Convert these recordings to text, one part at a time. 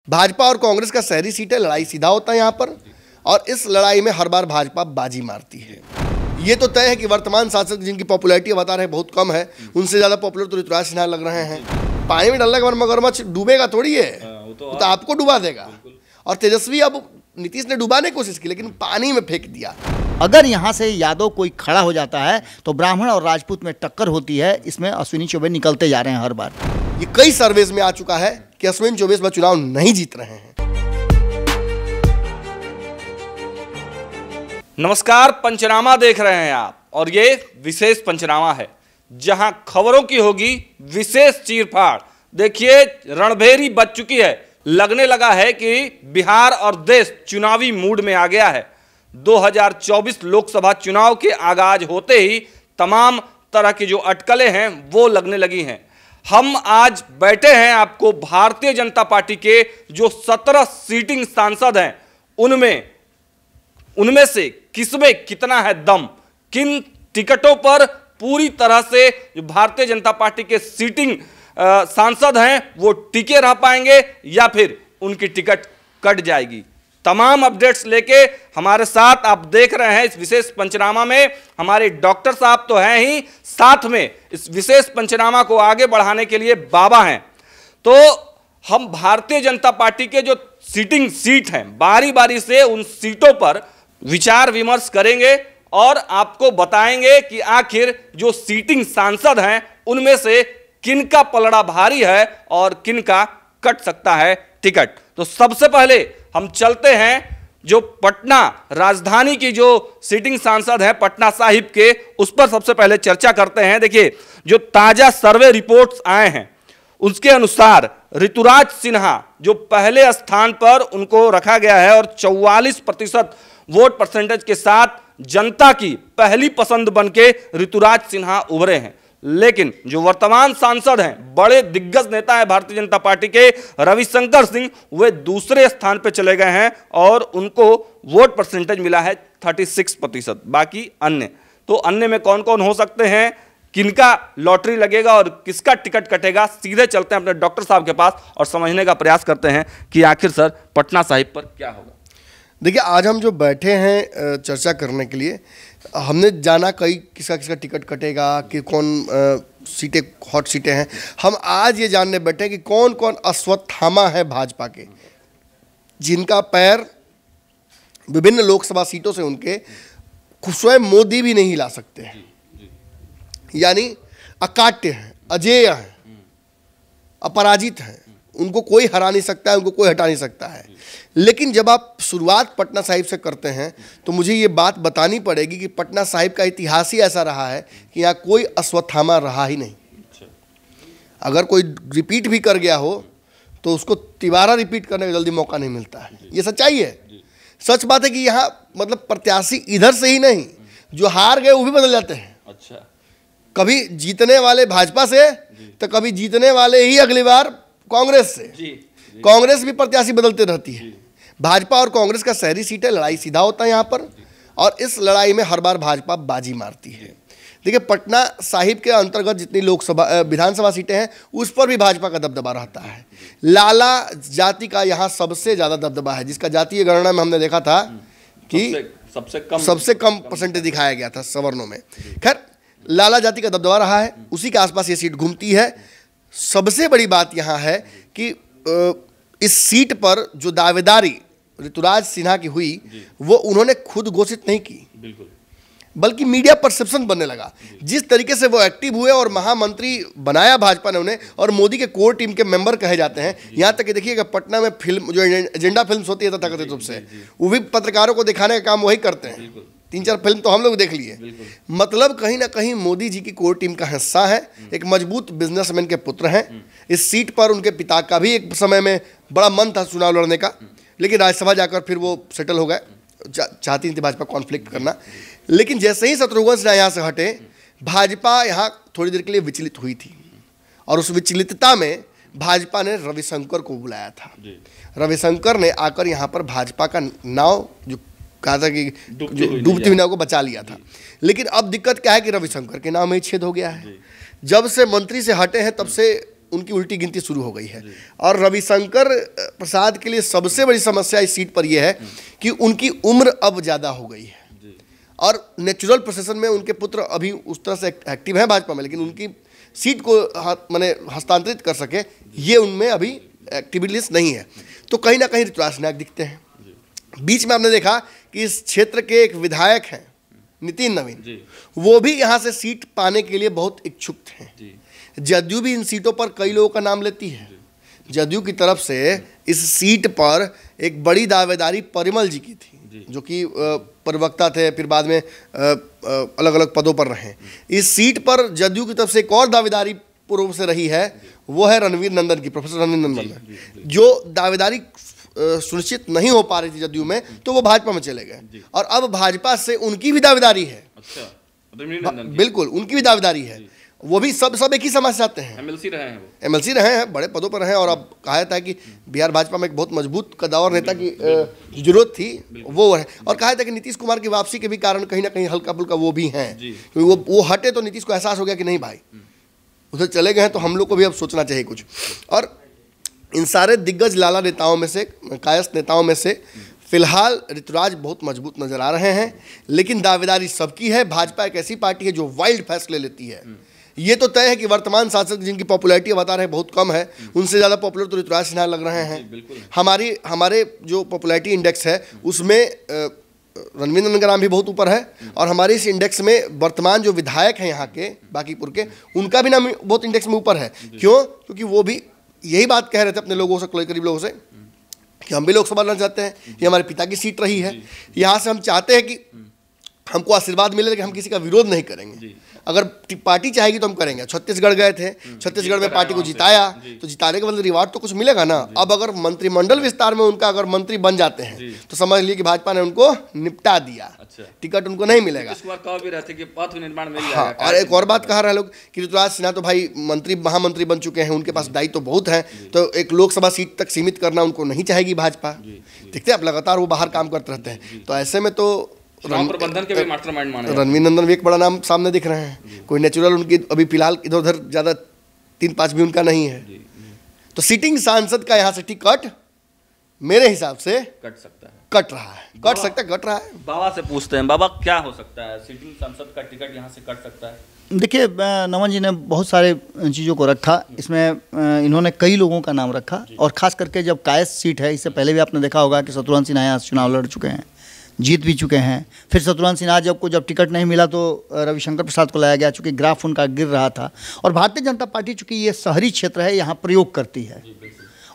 भाजपा और कांग्रेस का शहरी सीट है, लड़ाई सीधा होता है यहाँ पर, और इस लड़ाई में हर बार भाजपा बाजी मारती है। ये तो तय है कि वर्तमान सांसद जिनकी पॉपुलैरिटी बता रहे हैं बहुत कम है, उनसे ज़्यादा पॉपुलर तो ऋतुराज सिन्हा लग रहे हैं। पानी में डालने के बाद मगरमच्छ डूबेगा थोड़ी है, वो तो आपको डुबा देगा। और तेजस्वी अब नीतीश ने डुबाने की कोशिश की लेकिन पानी में फेंक दिया। अगर यहाँ से यादव कोई खड़ा हो जाता है तो ब्राह्मण और राजपूत में टक्कर होती है। इसमें अश्विनी चौबे निकलते जा रहे हैं हर बार। ये कई सर्वेज में आ चुका है कि अश्विनी चौबे इस बार चुनाव नहीं जीत रहे हैं। नमस्कार, पंचनामा देख रहे हैं आप और ये विशेष पंचनामा है जहां खबरों की होगी विशेष चीरफाड़। देखिए, रणभेरी बज चुकी है। लगने लगा है कि बिहार और देश चुनावी मूड में आ गया है। 2024 लोकसभा चुनाव के आगाज होते ही तमाम तरह की जो अटकलें हैं वो लगने लगी हैं। हम आज बैठे हैं आपको भारतीय जनता पार्टी के जो 17 सीटिंग सांसद हैं उनमें से किसमें कितना है दम, किन टिकटों पर पूरी तरह से जो भारतीय जनता पार्टी के सीटिंग सांसद हैं वो टिके रह पाएंगे या फिर उनकी टिकट कट जाएगी। तमाम अपडेट्स लेके हमारे साथ आप देख रहे हैं इस विशेष पंचनामा में हमारे डॉक्टर साहब तो हैं ही, साथ में इस विशेष पंचनामा को आगे बढ़ाने के लिए बाबा हैं। तो हम भारतीय जनता पार्टी के जो सीटिंग सीट हैं बारी बारी से उन सीटों पर विचार विमर्श करेंगे और आपको बताएंगे कि आखिर जो सीटिंग सांसद हैं उनमें से किनका पलड़ा भारी है और किनका कट सकता है टिकट। तो सबसे पहले हम चलते हैं जो पटना राजधानी की जो सीटिंग सांसद है पटना साहिब के, उस पर सबसे पहले चर्चा करते हैं। देखिए, जो ताजा सर्वे रिपोर्ट्स आए हैं उसके अनुसार ऋतुराज सिन्हा जो पहले स्थान पर उनको रखा गया है और 44% वोट परसेंटेज के साथ जनता की पहली पसंद बनके ऋतुराज सिन्हा उभरे हैं। लेकिन जो वर्तमान सांसद हैं, बड़े दिग्गज नेता है भारतीय जनता पार्टी के रविशंकर सिंह, वे दूसरे स्थान पर चले गए हैं और उनको वोट परसेंटेज मिला है 36%। बाकी अन्य, तो अन्य में कौन कौन हो सकते हैं, किनका लॉटरी लगेगा और किसका टिकट कटेगा, सीधे चलते हैं अपने डॉक्टर साहब के पास और समझने का प्रयास करते हैं कि आखिर सर पटना साहिब पर क्या होगा। देखिए, आज हम जो बैठे हैं चर्चा करने के लिए, हमने जाना कई किसका किसका टिकट कटेगा, कि कौन सीटें हॉट सीटें हैं। हम आज ये जानने बैठे कि कौन कौन अश्वत्थामा है भाजपा के, जिनका पैर विभिन्न लोकसभा सीटों से उनके स्वयं मोदी भी नहीं ला सकते हैं। यानी अकाट्य हैं, अजेय हैं, अपराजित हैं, उनको कोई हरा नहीं सकता है, उनको कोई हटा नहीं सकता है। लेकिन जब आप शुरुआत पटना साहिब से करते हैं तो मुझे ये बात बतानी पड़ेगी कि पटना साहिब का इतिहास ही ऐसा रहा है कि यहाँ कोई अश्वत्थामा रहा ही नहीं। अगर कोई रिपीट भी कर गया हो तो उसको तिबारा रिपीट करने का जल्दी मौका नहीं मिलता है। ये सच्चाई है। सच बात है कि यहाँ मतलब प्रत्याशी इधर से ही नहीं, जो हार गए वो भी बदल जाते हैं। अच्छा, कभी जीतने वाले भाजपा से तो कभी जीतने वाले ही अगली बार कांग्रेस से। कांग्रेस भी प्रत्याशी बदलते रहती है। भाजपा और कांग्रेस का शहरी सीट है, लड़ाई सीधा होता है यहाँ पर, और इस लड़ाई में हर बार भाजपा बाजी मारती है। देखिए, पटना साहिब के अंतर्गत जितनी लोकसभा विधानसभा सीटें हैं उस पर भी भाजपा का दबदबा रहता है। लाला जाति का यहाँ सबसे ज़्यादा दबदबा है, जिसका जातीय गणना में हमने देखा था कि सबसे कम परसेंटेज दिखाया गया था सवर्णों में। खैर, लाला जाति का दबदबा रहा है, उसी के आसपास ये सीट घूमती है। सबसे बड़ी बात यहाँ है कि इस सीट पर जो दावेदारी ऋतुराज सिन्हा की हुई वो उन्होंने खुद घोषित नहीं की, बल्कि मीडिया परसेप्शन बनने लगा। जिस तरीके से वो एक्टिव हुए और महामंत्री बनाया भाजपा ने उन्हें, और मोदी के कोर टीम के मेंबर कहे जाते हैं। यहाँ तक कि देखिएगा, पटना में फिल्म जो एजेंडा फिल्म होती है तथाकथित रूप से, वो भी पत्रकारों को दिखाने का काम वही करते हैं। 3-4 फिल्म तो हम लोग देख लिए। मतलब कहीं ना कहीं मोदी जी की कोर टीम का हिस्सा है, एक मजबूत बिजनेसमैन के पुत्र हैं। इस सीट पर उनके पिता का भी एक समय में बड़ा मन था चुनाव लड़ने का, लेकिन राज्यसभा जाकर फिर वो सेटल हो गए। चाहती नहीं थी भाजपा कॉन्फ्लिक्ट करना। लेकिन जैसे ही शत्रुघ्न सिन्हा यहाँ से हटे, भाजपा यहाँ थोड़ी देर के लिए विचलित हुई थी, और उस विचलितता में भाजपा ने रविशंकर को बुलाया था। रविशंकर ने आकर यहाँ पर भाजपा का नाव जो कहा था कि डूबती हुई नाव को बचा लिया था। लेकिन अब दिक्कत क्या है कि रविशंकर के नाम में ही छेद हो गया है। जब से मंत्री से हटे हैं तब से उनकी उल्टी गिनती शुरू हो गई है। और रविशंकर प्रसाद के लिए सबसे बड़ी समस्या इस सीट पर यह है कि उनकी उम्र अब ज़्यादा हो गई है और नेचुरल प्रोसेशन में उनके पुत्र अभी उस तरह से एक्टिव हैं भाजपा में, लेकिन उनकी सीट को माने हस्तांतरित कर सके ये उनमें अभी एक्टिविटीज नहीं है। तो कहीं ना कहीं ऋतुराज सिन्हा दिखते हैं। बीच में आपने देखा कि इस क्षेत्र के एक विधायक हैं नितिन नवीन, वो भी यहाँ से सीट पाने के लिए बहुत इच्छुक थे। जदयू भी इन सीटों पर कई लोगों का नाम लेती है। जदयू की तरफ से इस सीट पर एक बड़ी दावेदारी परिमल जी की थी, जो कि प्रवक्ता थे, फिर बाद में अलग अलग पदों पर रहे। इस सीट पर जदयू की तरफ से एक और दावेदारी पूर्व से रही है, वो है रणवीर नंदन की, प्रोफेसर रणवीर नंदन, जो दावेदारी सुनिश्चित नहीं हो पा रही थी जदयू में, तो वो भाजपा में चले गए और अब भाजपा से उनकी भी दावेदारी है। अच्छा, बिल्कुल उनकी भी दावेदारी है। वो भी सब एक ही समाज से आते हैं, एमएलसी रहे हैं, बड़े पदों पर हैं। और अब कहा था कि बिहार भाजपा में एक बहुत मजबूत कद्दावर नेता की जरूरत थी, वो है। और कहा था कि नीतीश कुमार की वापसी के भी कारण कहीं ना कहीं हल्का फुल्का वो भी हैं, क्योंकि वो हटे तो नीतीश को एहसास हो गया कि नहीं भाई उधर चले गए हैं, तो हम लोग को भी अब सोचना चाहिए कुछ। और इन सारे दिग्गज लाला नेताओं में से, कायस्थ नेताओं में से फिलहाल ऋतुराज बहुत मजबूत नजर आ रहे हैं, लेकिन दावेदारी सबकी है। भाजपा एक ऐसी पार्टी है जो वाइल्ड फैसले लेती है। ये तो तय है कि वर्तमान सांसद जिनकी पॉपुलैरिटी बता रहे हैं बहुत कम है, उनसे ज़्यादा पॉपुलर तो ऋतुराज सिन्हा लग रहे हैं। हमारे जो पॉपुलैरिटी इंडेक्स है उसमें रणवीर नंदन का नाम भी बहुत ऊपर है, और हमारे इस इंडेक्स में वर्तमान जो विधायक हैं यहाँ के बांकीपुर के, उनका भी नाम बहुत इंडेक्स में ऊपर है। क्यों? क्योंकि वो भी यही बात कह रहे थे अपने लोगों से, करीब लोगों से, कि हम भी लोकसभा लड़ना चाहते हैं, ये हमारे पिता की सीट रही है, यहाँ से हम चाहते हैं कि हमको आशीर्वाद मिले, लेकिन हम किसी का विरोध नहीं करेंगे। अगर पार्टी चाहेगी तो हम करेंगे। छत्तीसगढ़ गए थे, छत्तीसगढ़ में पार्टी को जिताया, तो जिताने के बदले रिवार्ड तो कुछ मिलेगा ना। अब अगर मंत्रिमंडल विस्तार में उनका अगर मंत्री बन जाते हैं तो समझ लिए कि भाजपा ने उनको निपटा दिया। अच्छा। टिकट उनको नहीं मिलेगा। हाँ, और एक और बात कह रहे लोग कि ऋतुराज सिन्हा तो भाई मंत्री महामंत्री बन चुके हैं, उनके पास दायित्व तो बहुत है, तो एक लोकसभा सीट तक सीमित करना उनको नहीं चाहेगी भाजपा। देखते हैं, अब लगातार वो बाहर काम करते रहते हैं, तो ऐसे में तो प्रबंधन के भी मास्टरमाइंड माने रणवीर नंदन भी एक बड़ा नाम सामने दिख रहे हैं। कोई नेचुरल उनकी अभी फिलहाल इधर उधर ज़्यादा 3-5 भी उनका नहीं है। तो सिटिंग सांसद का यहाँ से टिकट मेरे हिसाब से कट रहा है। बाबा से पूछते हैं, बाबा क्या हो सकता है, सिटिंग सांसद का टिकट यहाँ से कट सकता है? देखिए, नमन जी ने बहुत सारे चीज़ों को रखा इसमें, इन्होंने कई लोगों का नाम रखा, और ख़ास करके जब कायस्थ सीट है, इससे पहले भी आपने देखा होगा कि शत्रुघ्न सिन्हा यहाँ चुनाव लड़ चुके हैं, जीत भी चुके हैं। फिर शत्रुघ्न सिन्हा जब टिकट नहीं मिला तो रविशंकर प्रसाद को लाया गया, चूँकि ग्राफ उनका गिर रहा था। और भारतीय जनता पार्टी चूँकि ये शहरी क्षेत्र है, यहाँ प्रयोग करती है,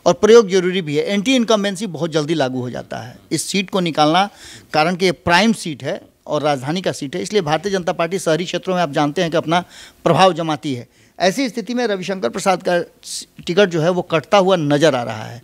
और प्रयोग जरूरी भी है। एंटी इनकम्बेंसी बहुत जल्दी लागू हो जाता है इस सीट को निकालना, कारण कि ये प्राइम सीट है और राजधानी का सीट है, इसलिए भारतीय जनता पार्टी शहरी क्षेत्रों में आप जानते हैं कि अपना प्रभाव जमाती है। ऐसी स्थिति में रविशंकर प्रसाद का टिकट जो है वो कटता हुआ नजर आ रहा है।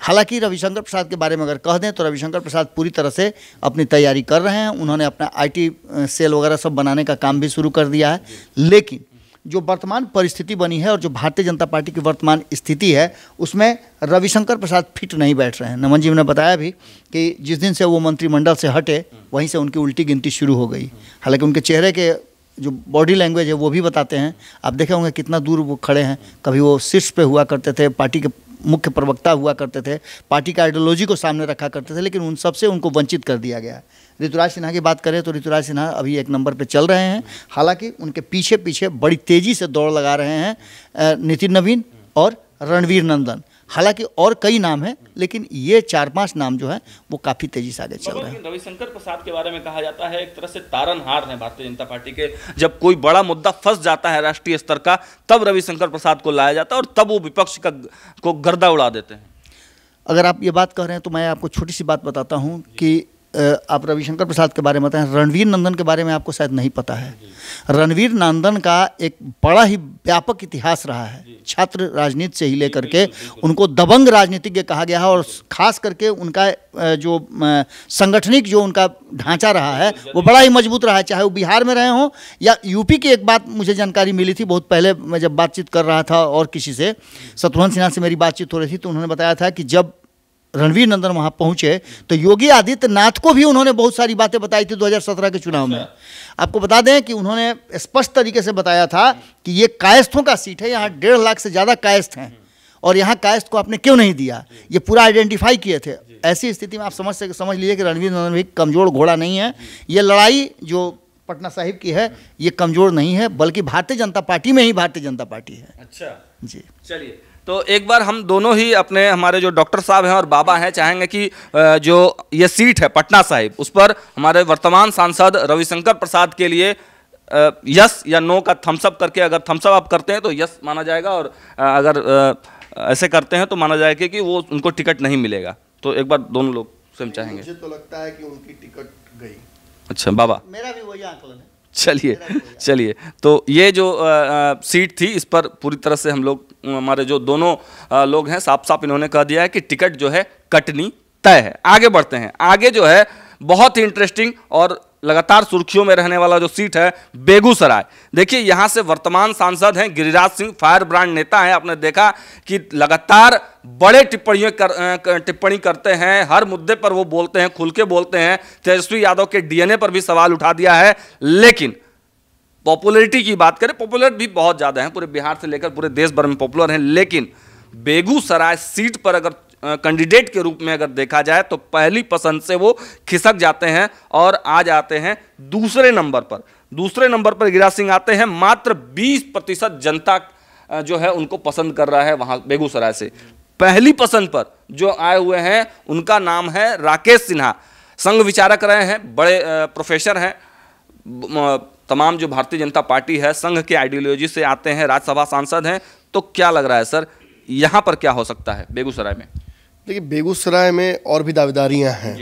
हालांकि रविशंकर प्रसाद के बारे में अगर कह दें तो रविशंकर प्रसाद पूरी तरह से अपनी तैयारी कर रहे हैं। उन्होंने अपना आईटी सेल वगैरह सब बनाने का काम भी शुरू कर दिया है, लेकिन जो वर्तमान परिस्थिति बनी है और जो भारतीय जनता पार्टी की वर्तमान स्थिति है उसमें रविशंकर प्रसाद फिट नहीं बैठ रहे हैं। नमन जी ने बताया भी कि जिस दिन से वो मंत्रिमंडल से हटे वहीं से उनकी उल्टी गिनती शुरू हो गई। हालांकि उनके चेहरे के जो बॉडी लैंग्वेज है वो भी बताते हैं, आप देखे होंगे कितना दूर वो खड़े हैं। कभी वो शीर्ष पे हुआ करते थे, पार्टी के मुख्य प्रवक्ता हुआ करते थे, पार्टी का आइडियोलॉजी को सामने रखा करते थे, लेकिन उन सबसे उनको वंचित कर दिया गया। ऋतुराज सिन्हा की बात करें तो ऋतुराज सिन्हा अभी 1 नंबर पे चल रहे हैं। हालांकि उनके पीछे पीछे बड़ी तेज़ी से दौड़ लगा रहे हैं नितिन नवीन और रणवीर नंदन। हालांकि और कई नाम हैं, लेकिन ये 4-5 नाम जो है वो काफ़ी तेज़ी से आगे चल रहे हैं। रविशंकर प्रसाद के बारे में कहा जाता है एक तरह से तारनहार है भारतीय जनता पार्टी के। जब कोई बड़ा मुद्दा फंस जाता है राष्ट्रीय स्तर का, तब रविशंकर प्रसाद को लाया जाता है और तब वो विपक्ष को गर्दा उड़ा देते हैं। अगर आप ये बात कह रहे हैं तो मैं आपको छोटी सी बात बताता हूँ कि आप रविशंकर प्रसाद के बारे में बताएं, रणवीर नंदन के बारे में आपको शायद नहीं पता है। रणवीर नंदन का एक बड़ा ही व्यापक इतिहास रहा है। छात्र राजनीति से ही लेकर के उनको दबंग राजनीतिज्ञ कहा गया है, और खास करके उनका जो संगठनिक जो उनका ढांचा रहा है वो बड़ा ही मजबूत रहा है, चाहे वो बिहार में रहे हों या यूपी की। एक बात मुझे जानकारी मिली थी बहुत पहले, मैं जब बातचीत कर रहा था और किसी से, शत्रुघ्न सिन्हा से मेरी बातचीत हो रही थी, तो उन्होंने बताया था कि जब रणवीर नंदन वहाँ पहुँचे तो योगी आदित्यनाथ को भी उन्होंने बहुत सारी बातें बताई थी 2017 के चुनाव में। आपको बता दें कि उन्होंने स्पष्ट तरीके से बताया था कि ये कायस्थों का सीट है, यहाँ 1.5 लाख से ज़्यादा कायस्थ हैं और यहाँ कायस्थ को आपने क्यों नहीं दिया, ये पूरा आइडेंटिफाई किए थे। ऐसी स्थिति में आप समझ लीजिए कि रणवीर नंदन भी कमज़ोर घोड़ा नहीं है। ये लड़ाई जो पटना साहिब की है ये कमज़ोर नहीं है, बल्कि भारतीय जनता पार्टी में ही भारतीय जनता पार्टी है। अच्छा जी, चलिए तो एक बार हम दोनों ही अपने हमारे जो डॉक्टर साहब हैं और बाबा हैं चाहेंगे कि जो ये सीट है पटना साहिब उस पर हमारे वर्तमान सांसद रविशंकर प्रसाद के लिए यस या नो का थम्सअप करके, अगर थम्सअप आप करते हैं तो यस माना जाएगा और अगर ऐसे करते हैं तो माना जाएगा कि वो उनको टिकट नहीं मिलेगा। तो एक बार दोनों लोग से हम चाहेंगे। मुझे तो लगता है कि उनकी टिकट गई। अच्छा बाबा, मेरा भी वही आंकलन है। चलिए तो ये जो सीट थी इस पर पूरी तरह से हम लोग हमारे जो दोनों लोग हैं साफ साफ इन्होंने कह दिया है कि टिकट जो है कटनी तय है। आगे बढ़ते हैं। आगे जो है बहुत ही इंटरेस्टिंग और लगातार सुर्खियों में रहने वाला जो सीट है बेगूसराय। देखिए यहाँ से वर्तमान सांसद हैं गिरिराज सिंह, फायर ब्रांड नेता हैं। आपने देखा कि लगातार बड़े टिप्पणी करते हैं, हर मुद्दे पर वो बोलते हैं, खुल के बोलते हैं। तेजस्वी यादव के डीएनए पर भी सवाल उठा दिया है। लेकिन पॉपुलैरिटी की बात करें, पॉपुलर भी बहुत ज़्यादा है, पूरे बिहार से लेकर पूरे देश भर में पॉपुलर हैं। लेकिन बेगूसराय सीट पर अगर कैंडिडेट के रूप में अगर देखा जाए तो पहली पसंद से वो खिसक जाते हैं और आ जाते हैं दूसरे नंबर पर। दूसरे नंबर पर गिरिराज सिंह आते हैं। मात्र 20% जनता जो है उनको पसंद कर रहा है वहां बेगूसराय से। पहली पसंद पर जो आए हुए हैं उनका नाम है राकेश सिन्हा। संघ विचारक रहे हैं, बड़े प्रोफेसर हैं, तमाम जो भारतीय जनता पार्टी है संघ के आइडियोलॉजी से आते हैं, राज्यसभा सांसद हैं। तो क्या लग रहा है सर यहां पर क्या हो सकता है बेगूसराय में? देखिए बेगूसराय में और भी दावेदारियां हैं।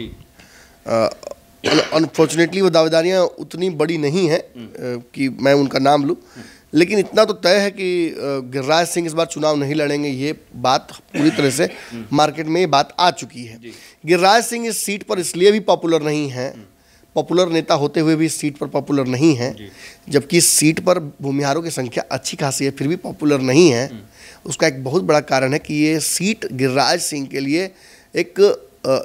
अनफॉर्चुनेटली वो दावेदारियां उतनी बड़ी नहीं हैं कि मैं उनका नाम लूं, लेकिन इतना तो तय है कि गिरिराज सिंह इस बार चुनाव नहीं लड़ेंगे। ये बात पूरी तरह से मार्केट में ये बात आ चुकी है। गिरिराज सिंह इस सीट पर इसलिए भी पॉपुलर नहीं है, पॉपुलर नेता होते हुए भी इस सीट पर पॉपुलर नहीं है, जबकि इस सीट पर भूमिहारों की संख्या अच्छी खासी है फिर भी पॉपुलर नहीं है। उसका एक बहुत बड़ा कारण है कि ये सीट गिरिराज सिंह के लिए एक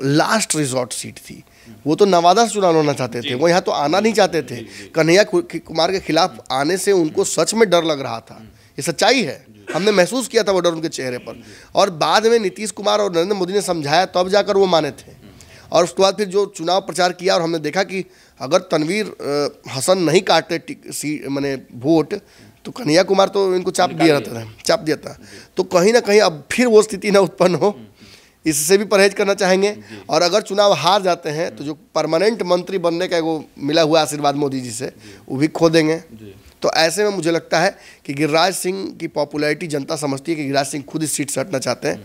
लास्ट रिजॉर्ट सीट थी। वो तो नवादा से चुनाव लड़ना चाहते थे, वो यहाँ तो आना नहीं चाहते थे। कन्हैया कुमार के खिलाफ आने से उनको सच में डर लग रहा था, ये सच्चाई है, हमने महसूस किया था वो डर उनके चेहरे पर। और बाद में नीतीश कुमार और नरेंद्र मोदी ने समझाया तब जाकर वो माने थे। और उसके बाद फिर जो चुनाव प्रचार किया और हमने देखा कि अगर तनवीर हसन नहीं काटते मैंने वोट तो कन्हैया कुमार तो इनको चाप दिया था। तो कहीं ना कहीं अब फिर वो स्थिति ना उत्पन्न हो, इससे भी परहेज करना चाहेंगे। और अगर चुनाव हार जाते हैं तो जो परमानेंट मंत्री बनने का वो मिला हुआ आशीर्वाद मोदी जी से वो भी खो देंगे। तो ऐसे में मुझे लगता है कि गिरिराज सिंह की पॉपुलैरिटी जनता समझती है कि गिरिराज सिंह खुद इस सीट से हटना चाहते हैं।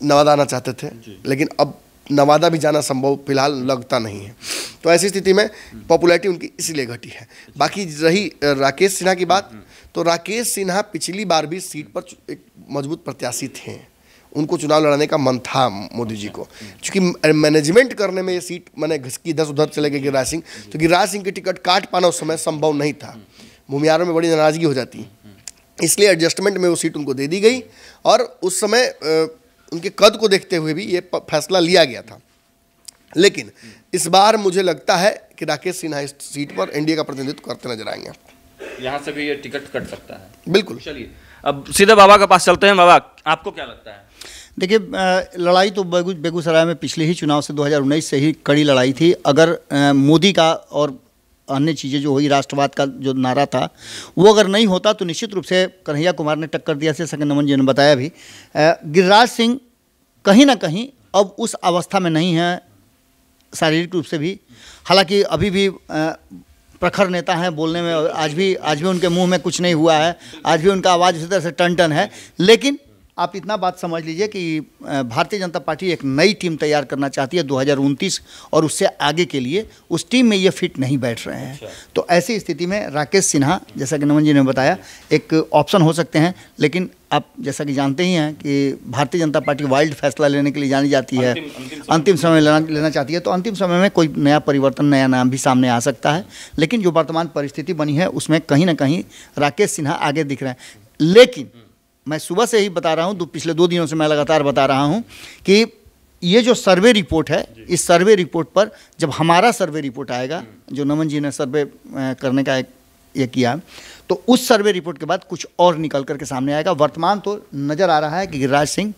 नवादा आना चाहते थे लेकिन अब नवादा भी जाना संभव फिलहाल लगता नहीं है। तो ऐसी स्थिति में पॉपुलैरिटी उनकी इसलिए घटी है। बाकी रही राकेश सिन्हा की बात, तो राकेश सिन्हा पिछली बार भी सीट पर एक मजबूत प्रत्याशी थे, उनको चुनाव लड़ाने का मन था मोदी जी को। क्योंकि मैनेजमेंट करने में ये सीट मैंने घिसकी 10 उधर चले गए गिरिराज सिंह, तो गिरिराज सिंह की टिकट काट पाना उस समय संभव नहीं था, भूमिहारों में बड़ी नाराजगी हो जाती, इसलिए एडजस्टमेंट में वो सीट उनको दे दी गई। और उस समय उनके कद को देखते हुए भी ये फैसला लिया गया था। लेकिन इस बार मुझे लगता है कि राकेश सिन्हा इस सीट पर एनडीए का प्रतिनिधित्व करते नजर आएंगे। यहाँ से भी ये टिकट कट सकता है। बिल्कुल। चलिए अब सीधे बाबा के पास चलते हैं। बाबा आपको क्या लगता है? देखिए लड़ाई तो बेगूसराय में पिछले ही चुनाव से 2019 से ही कड़ी लड़ाई थी। अगर मोदी का और अन्य चीज़ें जो हुई, राष्ट्रवाद का जो नारा था वो अगर नहीं होता तो निश्चित रूप से कन्हैया कुमार ने टक्कर दिया, जैसा कि नमन जी ने बताया भी। गिरिराज सिंह कहीं ना कहीं अब उस अवस्था में नहीं है शारीरिक रूप से भी, हालांकि अभी भी प्रखर नेता हैं बोलने में, आज भी उनके मुंह में कुछ नहीं हुआ है, आज भी उनका आवाज़ उसी तरह से टन टन है। लेकिन आप इतना बात समझ लीजिए कि भारतीय जनता पार्टी एक नई टीम तैयार करना चाहती है 2029 और उससे आगे के लिए उस टीम में ये फिट नहीं बैठ रहे हैं। तो ऐसी स्थिति में राकेश सिन्हा, जैसा कि नमन जी ने बताया, एक ऑप्शन हो सकते हैं। लेकिन आप जैसा कि जानते ही हैं कि भारतीय जनता पार्टी वाइल्ड फैसला लेने के लिए जानी जाती है, अंतिम समय लेना चाहती है। तो अंतिम समय में कोई नया परिवर्तन, नया नाम भी सामने आ सकता है। लेकिन जो वर्तमान परिस्थिति बनी है उसमें कहीं ना कहीं राकेश सिन्हा आगे दिख रहे हैं। लेकिन मैं सुबह से ही बता रहा हूँ, पिछले 2 दिनों से मैं लगातार बता रहा हूँ कि ये जो सर्वे रिपोर्ट है, इस सर्वे रिपोर्ट पर जब हमारा सर्वे रिपोर्ट आएगा, जो नमन जी ने सर्वे करने का एक ये किया, तो उस सर्वे रिपोर्ट के बाद कुछ और निकल करके सामने आएगा। वर्तमान तो नजर आ रहा है कि गिरिराज सिंह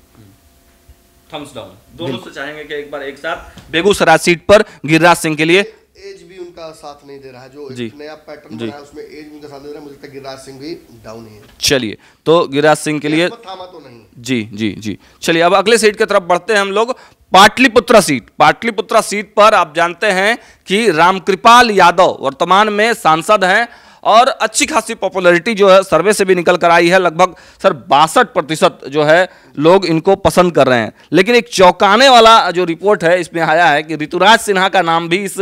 थम्स डाउन, दोनों से चाहेंगे कि एक बार एक साथ बेगूसराय सीट पर गिरिराज सिंह के लिए एज भी उनका साथ नहीं दे रहा है, जो एक नया पैटर्न बना है उसमें एज उनका साथ दे रहा है। मुझे लगता है गिरिराज सिंह भी डाउन ही है। चलिए, तो गिरिराज सिंह के लिए थामा तो नहीं। जी जी जी, चलिए अब अगले सीट की तरफ बढ़ते हैं हम लोग। पाटलिपुत्रा सीट, पाटलिपुत्रा सीट पर आप जानते हैं कि रामकृपाल यादव वर्तमान में सांसद हैं और अच्छी खासी पॉपुलैरिटी जो है सर्वे से भी निकल कर आई है, लगभग सर 62% जो है लोग इनको पसंद कर रहे हैं। लेकिन एक चौंकाने वाला जो रिपोर्ट है इसमें आया है कि ऋतुराज सिन्हा का नाम भी इस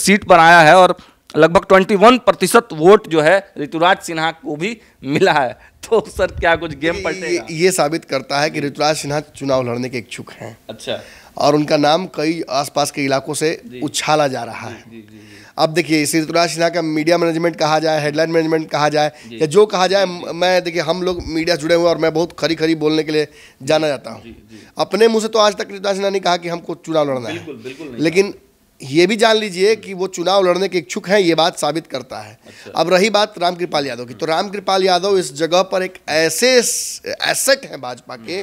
सीट पर आया है और लगभग 21% वोट जो है ऋतुराज सिन्हा को भी मिला है। तो सर क्या कुछ गेम पलटेगा? ये साबित करता है कि ऋतुराज सिन्हा चुनाव लड़ने के इच्छुक हैं। अच्छा, और उनका नाम कई आसपास के इलाकों से उछाला जा रहा है। अब देखिए, इस ऋतुराज सिन्हा का मीडिया मैनेजमेंट कहा जाए, हेडलाइन मैनेजमेंट कहा जाए या जो कहा जाए, मैं देखिए हम लोग मीडिया जुड़े हुए और मैं बहुत खरी खरी बोलने के लिए जाना जाता हूँ। अपने मुंह से तो आज तक ऋतुराज सिन्हा ने कहा कि हमको चुनाव लड़ना है, लेकिन ये भी जान लीजिए कि वो चुनाव लड़ने के इच्छुक हैं, ये बात साबित करता है। अच्छा। अब रही बात रामकृपाल यादव की, तो रामकृपाल यादव इस जगह पर एक ऐसे एसेट हैं भाजपा के।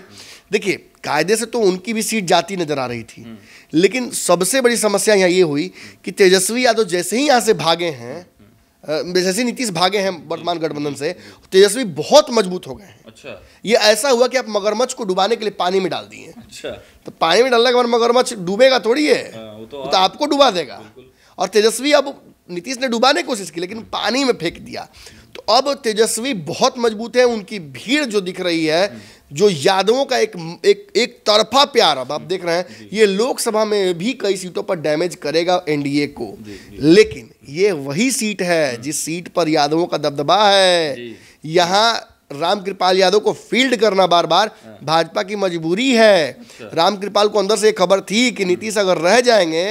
देखिए, कायदे से तो उनकी भी सीट जाती नजर आ रही थी, लेकिन सबसे बड़ी समस्या यहाँ ये हुई कि तेजस्वी यादव जैसे ही यहाँ से भागे हैं, जैसे नीतीश भागे हैं वर्तमान गठबंधन से, तेजस्वी बहुत मजबूत हो गए हैं। अच्छा, ये ऐसा हुआ कि आप मगरमच्छ को डुबाने के लिए पानी में डाल दिए। अच्छा, तो पानी में डालने के बाद मगरमच्छ डूबेगा थोड़ी है, वो तो आपको डुबा देगा। और तेजस्वी, अब नीतीश ने डुबाने की कोशिश की लेकिन पानी में फेंक दिया। तो अब तेजस्वी बहुत मजबूत है, उनकी भीड़ जो दिख रही है, जो यादवों का एक तरफा प्यार अब आप देख रहे हैं, ये लोकसभा में भी कई सीटों पर डैमेज करेगा एनडीए को। लेकिन ये वही सीट है जिस सीट पर यादवों का दबदबा है। यहाँ रामकृपाल यादव को फील्ड करना बार बार भाजपा की मजबूरी है। अच्छा। रामकृपाल को अंदर से एक खबर थी कि नीतीश अगर रह जाएंगे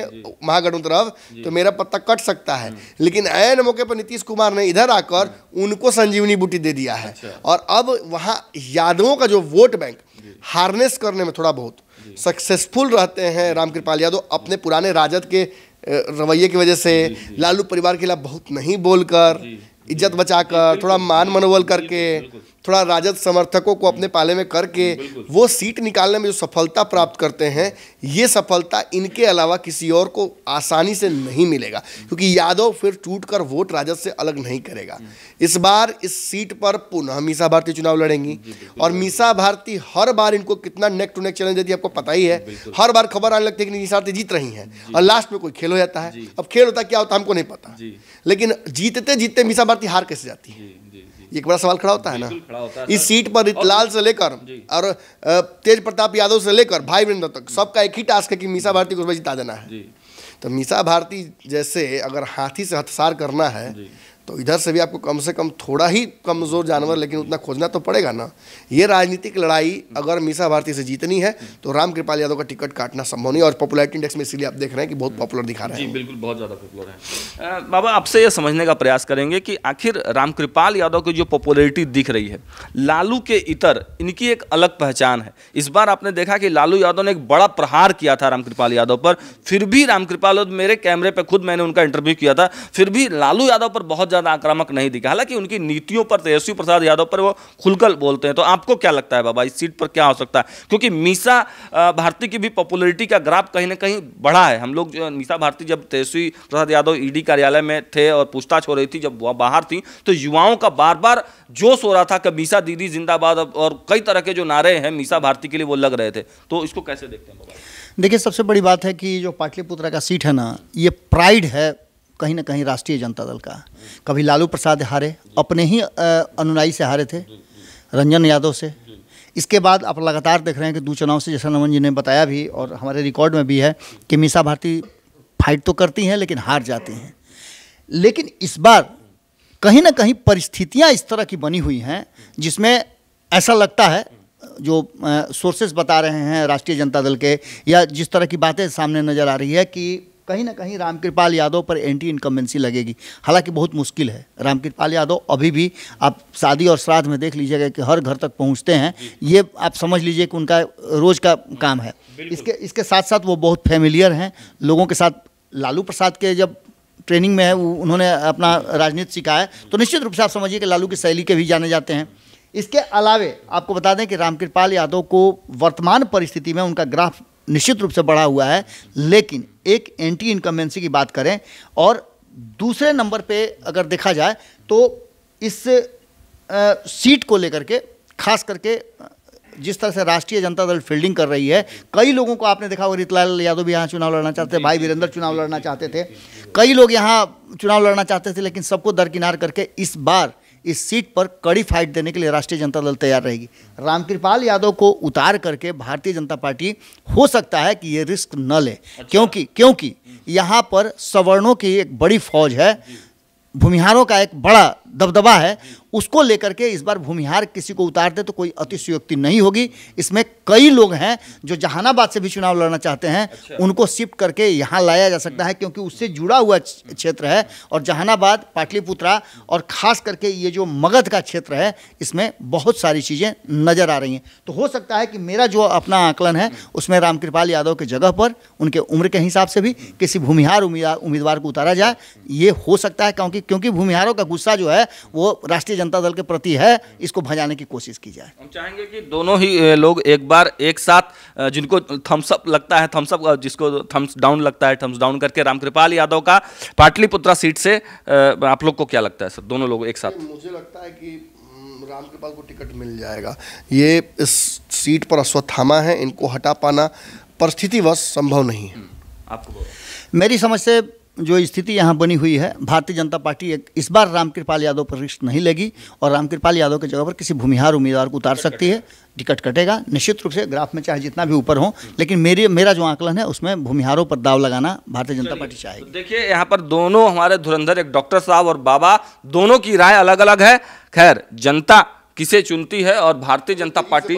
महागठबंधन तरफ तो मेरा पत्ता कट सकता है, लेकिन ऐन मौके पर नीतीश कुमार ने इधर आकर उनको संजीवनी बूटी दे दिया है। अच्छा। और अब वहाँ यादवों का जो वोट बैंक हार्नेस करने में थोड़ा बहुत सक्सेसफुल रहते हैं रामकृपाल यादव, अपने पुराने राजद के रवैये की वजह से, लालू परिवार के खिलाफ बहुत नहीं बोलकर, इज्जत बचाकर, थोड़ा मान मनोबल करके, थोड़ा राजद समर्थकों को अपने पाले में करके वो सीट निकालने में जो सफलता प्राप्त करते हैं, ये सफलता इनके अलावा किसी और को आसानी से नहीं मिलेगा, क्योंकि यादव फिर टूटकर वोट राजद से अलग नहीं करेगा। इस बार इस सीट पर पुनः मीसा भारती चुनाव लड़ेंगी और मीसा भारती हर बार इनको कितना नेक टू नेक चैलेंज देती है आपको पता ही है। हर बार खबर आने लगती है कि मीसा भारती जीत रही हैं और लास्ट में कोई खेल हो जाता है। अब खेल होता क्या होता है हमको नहीं पता, लेकिन जीतते जीतते मीसा भारती हार कैसे जाती है, एक बड़ा सवाल खड़ा होता है ना। इस सीट पर रितलाल से लेकर और तेज प्रताप यादव से लेकर भाई वीरेंद्र तक सबका एक ही टास्क है कि मीसा भारती को जिता देना है। तो मीसा भारती जैसे अगर हाथी से हथसार करना है तो इधर से भी आपको कम से कम थोड़ा ही कमजोर जानवर लेकिन उतना खोजना तो पड़ेगा ना। ये राजनीतिक लड़ाई अगर मीसा भारती से जीतनी है तो रामकृपाल यादव का टिकट काटना संभव नहीं, और पॉपुलैरिटी इंडेक्स में इसीलिए आप देख रहे हैं कि बहुत पॉपुलर दिखा रहे हैं। जी बिल्कुल, बहुत ज़्यादा पॉपुलर है। बाबा, आपसे ये समझने का प्रयास करेंगे कि आखिर रामकृपाल यादव की जो पॉपुलैरिटी दिख रही है, लालू के इतर इनकी एक अलग पहचान है। इस बार आपने देखा कि लालू यादव ने एक बड़ा प्रहार किया था रामकृपाल यादव पर, फिर भी रामकृपाल यादव, मेरे कैमरे पर खुद मैंने उनका इंटरव्यू किया था, फिर भी लालू यादव पर बहुत ज़्यादा आक्रामक नहीं दिखा। हालांकि उनकी नीतियों पर, तेजस्वी प्रसाद यादव पर वो खुलकर बोलते हैं। तो आपको क्या लगता है बाबा, इस सीट पर क्या हो सकता है? क्योंकि मीसा भारती की भी पॉपुलैरिटी का ग्राफ कहीं ना कहीं बढ़ा है। हम लोग जो मीसा भारती जब तेजस्वी प्रसाद यादव ईडी कार्यालय में थे और पूछताछ हो रही थी, जब वो बाहर थी, तो युवाओं का बार बार जोश हो रहा था कि मीसा दीदी जिंदाबाद, और कई तरह के जो नारे हैं मीसा भारती के लिए वो लग रहे थे। तो इसको कैसे देखते हैं बाबा? देखिए, सबसे बड़ी बात है कि जो पाटलिपुत्रा का सीट है ना, ये प्राइड है कहीं ना कहीं राष्ट्रीय जनता दल का। कभी लालू प्रसाद हारे, अपने ही अनुयायी से हारे थे, रंजन यादव से। इसके बाद आप लगातार देख रहे हैं कि 2 चुनाव से, जैसा नमन जी ने बताया भी और हमारे रिकॉर्ड में भी है, कि मीसा भारती फाइट तो करती हैं लेकिन हार जाती हैं। लेकिन इस बार कहीं ना कहीं परिस्थितियां इस तरह की बनी हुई हैं जिसमें ऐसा लगता है, जो सोर्सेस बता रहे हैं राष्ट्रीय जनता दल के, या जिस तरह की बातें सामने नज़र आ रही है, कि कहीं ना कहीं रामकृपाल यादव पर एंटी इनकम्बेंसी लगेगी। हालांकि बहुत मुश्किल है। रामकृपाल यादव अभी भी आप शादी और श्राद्ध में देख लीजिएगा कि हर घर तक पहुंचते हैं, ये आप समझ लीजिए कि उनका रोज का काम है। इसके साथ साथ वो बहुत फेमिलियर हैं लोगों के साथ। लालू प्रसाद के जब ट्रेनिंग में है उन्होंने अपना राजनीति सीखा है, तो निश्चित रूप से आप समझिए कि लालू की शैली के भी जाने जाते हैं। इसके अलावे आपको बता दें कि रामकृपाल यादव को वर्तमान परिस्थिति में उनका ग्राफ निश्चित रूप से बढ़ा हुआ है, लेकिन एक एंटी इनकम्बेंसी की बात करें और दूसरे नंबर पे अगर देखा जाए तो इस सीट को लेकर के खास करके जिस तरह से राष्ट्रीय जनता दल फील्डिंग कर रही है, कई लोगों को आपने देखा होगा, रीतलाल यादव भी यहाँ चुनाव लड़ना चाहते थे, भाई वीरेंद्र चुनाव लड़ना चाहते थे, कई लोग यहाँ चुनाव लड़ना चाहते थे, लेकिन सबको दरकिनार करके इस बार इस सीट पर कड़ी फाइट देने के लिए राष्ट्रीय जनता दल तैयार रहेगी। रामकृपाल यादव को उतार करके भारतीय जनता पार्टी हो सकता है कि ये रिस्क न ले। अच्छा। क्योंकि यहाँ पर सवर्णों की एक बड़ी फौज है, भूमिहारों का एक बड़ा दबदबा है, उसको लेकर के इस बार भूमिहार किसी को उतार दे तो कोई अतिशयोक्ति नहीं होगी। इसमें कई लोग हैं जो जहानाबाद से भी चुनाव लड़ना चाहते हैं। अच्छा। उनको शिफ्ट करके यहाँ लाया जा सकता है क्योंकि उससे जुड़ा हुआ क्षेत्र है, और जहानाबाद, पाटलिपुत्रा और खास करके ये जो मगध का क्षेत्र है, इसमें बहुत सारी चीज़ें नज़र आ रही हैं। तो हो सकता है कि मेरा जो अपना आकलन है उसमें रामकृपाल यादव की जगह पर उनके उम्र के हिसाब से भी किसी भूमिहार उम्मीदवार को उतारा जाए, ये हो सकता है। क्योंकि भूमिहारों का गुस्सा जो है वो राष्ट्रीय जनता दल के प्रति है, इसको भजाने की कोशिश की जाए। हम चाहेंगे कि दोनों ही लोग एक बार एक साथ, जिनको थम्स अप लगता है थम्स अप, जिसको थम्स डाउन लगता है थम्स डाउन करके। रामकृपाल यादव का पाटलिपुत्रा सीट से आप लोग को क्या लगता है सर, दोनों लोग एक साथ? मुझे लगता है कि रामकृपाल को टिकट मिल जाएगा। ये इस सीट पर अश्वत्थामा है, इनको हटा पाना परिस्थितिवश संभव नहीं है। आपको मेरी समझ से जो स्थिति यहाँ बनी हुई है, भारतीय जनता पार्टी इस बार रामकृपाल यादव पर रिस्क नहीं लेगी और रामकृपाल यादव की जगह पर किसी भूमिहार उम्मीदवार को उतार सकती है। टिकट कटेगा निश्चित रूप से, ग्राफ में चाहे जितना भी ऊपर हो, लेकिन मेरा जो आकलन है उसमें भूमिहारों पर दाव लगाना भारतीय जनता पार्टी चाहेगी। तो देखिए यहाँ पर दोनों हमारे धुरंधर, एक डॉक्टर साहब और बाबा, दोनों की राय अलग अलग है। खैर, जनता किसे चुनती है और भारतीय जनता पार्टी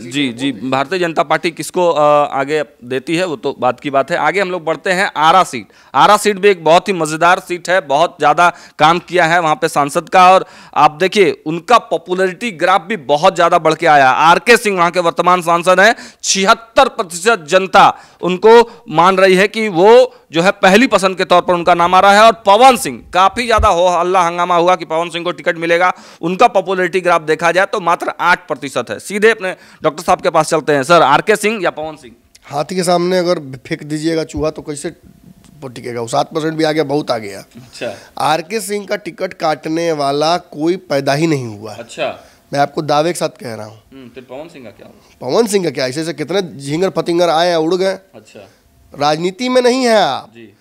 जी भारतीय जनता पार्टी किसको आगे देती है वो तो बात की बात है। आगे हम लोग बढ़ते हैं। आरा सीट भी एक बहुत ही मजेदार सीट है, बहुत ज्यादा काम किया है वहां पे सांसद का, और आप देखिए उनका पॉपुलैरिटी ग्राफ भी बहुत ज्यादा बढ़ के आया। आरके सिंह वहां के वर्तमान सांसद हैं, 76% जनता उनको मान रही है कि वो जो है पहली पसंद के तौर पर उनका नाम आ रहा है। और पवन सिंह, काफी ज्यादा हो हल्ला हंगामा हुआ कि पवन सिंह को टिकट मिलेगा, उनका पॉपुलैरिटी ग्राफ देखा जाए तो मात्र 8% है। सीधे अपने डॉक्टर साहब के पास चलते हैं। सर, आरके सिंह या पवन सिंह? हाथी के सामने अगर फेंक दीजिएगा चूहा तो कैसे टिकेगा? 7% भी आ गया, बहुत आ गया। अच्छा। आरके सिंह का टिकट काटने वाला कोई पैदा ही नहीं हुआ। अच्छा। मैं आपको दावे के साथ कह रहा हूँ। तो पवन सिंह का क्या? पवन सिंह का क्या? ऐसे कितने झिंगर फतिंगर आए हैं, उड़ गए। अच्छा। राजनीति में नहीं है आप जी।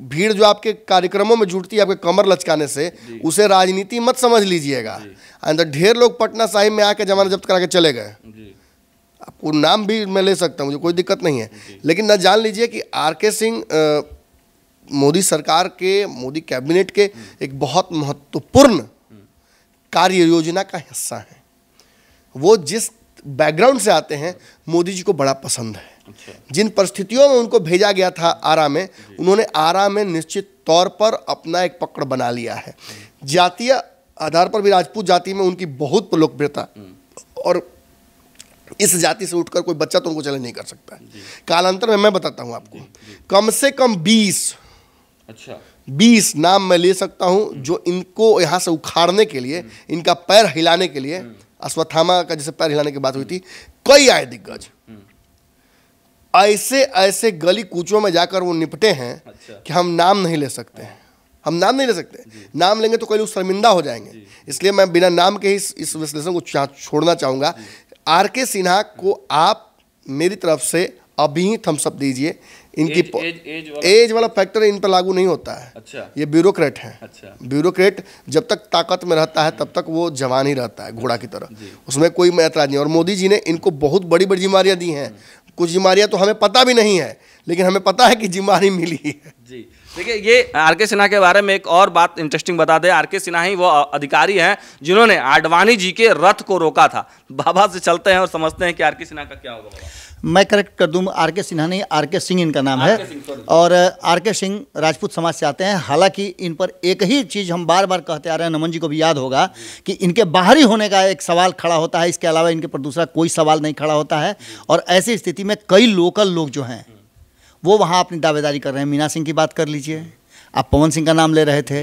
भीड़ जो आपके कार्यक्रमों में जुटती है आपके कमर लचकाने से, उसे राजनीति मत समझ लीजिएगा। अंदर ढेर लोग पटना साहिब में आके जमानत जब्त करा के चले गए। आपको नाम भी मैं ले सकता हूँ, मुझे कोई दिक्कत नहीं है, लेकिन न जान लीजिए कि आरके सिंह मोदी सरकार के, मोदी कैबिनेट के एक बहुत महत्वपूर्ण कार्य योजना का हिस्सा है। वो जिस बैकग्राउंड से आते हैं, मोदी जी को बड़ा पसंद है। अच्छा। जिन परिस्थितियों में उनको भेजा गया था आरा में, उन्होंने आरा में निश्चित तौर पर अपना एक पकड़ बना लिया है। जातीय आधार पर भी राजपूत जाति में उनकी बहुत लोकप्रियता, और इस जाति से उठकर कोई बच्चा तो उनको चैलेंज नहीं कर सकता है। कालांतर में मैं बताता हूं आपको, कम से कम 20 नाम मैं ले सकता हूं जो इनको यहां से उखाड़ने के लिए, इनका पैर हिलाने के लिए, अश्वत्थामा का जैसे पैर हिलाने की बात हुई थी, कई आए दिग्गज ऐसे गली कूचों में जाकर वो निपटे हैं। अच्छा। कि हम नाम नहीं ले सकते हैं, हम नाम नहीं ले सकते। नाम लेंगे तो कई लोग शर्मिंदा हो जाएंगे, इसलिए मैं बिना नाम के ही इस विश्लेषण को छोड़ना चाहूँगा। आरके सिन्हा को आप मेरी तरफ से अभी ही थम्स अप दीजिए। इनकी एज वाला फैक्टर इन पर लागू नहीं होता है। अच्छा। ये ब्यूरोक्रेट हैं। अच्छा। ब्यूरोक्रेट जब तक ताकत में रहता है तब तक वो जवान ही रहता है, घोड़ा की तरह, उसमें कोई ऐतराज नहीं। और मोदी जी ने इनको बहुत बड़ी बड़ी बीमारियां दी हैं, कुछ बीमारियां तो हमें पता भी नहीं है, लेकिन हमें पता है कि जिम्मेदारी मिली है। जी देखिए, ये आर.के. सिन्हा के बारे में एक और बात इंटरेस्टिंग बता दें। आर.के. सिन्हा ही वो अधिकारी हैं जिन्होंने आडवाणी जी के रथ को रोका था। बाबा से चलते हैं और समझते हैं कि आर.के. सिन्हा का क्या होगा। बाबा, मैं करेक्ट कर दूं, आर.के. सिन्हा नहीं, आर.के. सिंह इनका नाम है। और आर.के. सिंह राजपूत समाज से आते हैं। हालांकि इन पर एक ही चीज़ हम बार बार कहते आ रहे हैं, नमन जी को भी याद होगा कि इनके बाहरी होने का एक सवाल खड़ा होता है, इसके अलावा इनके पर दूसरा कोई सवाल नहीं खड़ा होता है। और ऐसी स्थिति में कई लोकल लोग जो हैं वो वहाँ अपनी दावेदारी कर रहे हैं। मीना सिंह की बात कर लीजिए, आप पवन सिंह का नाम ले रहे थे,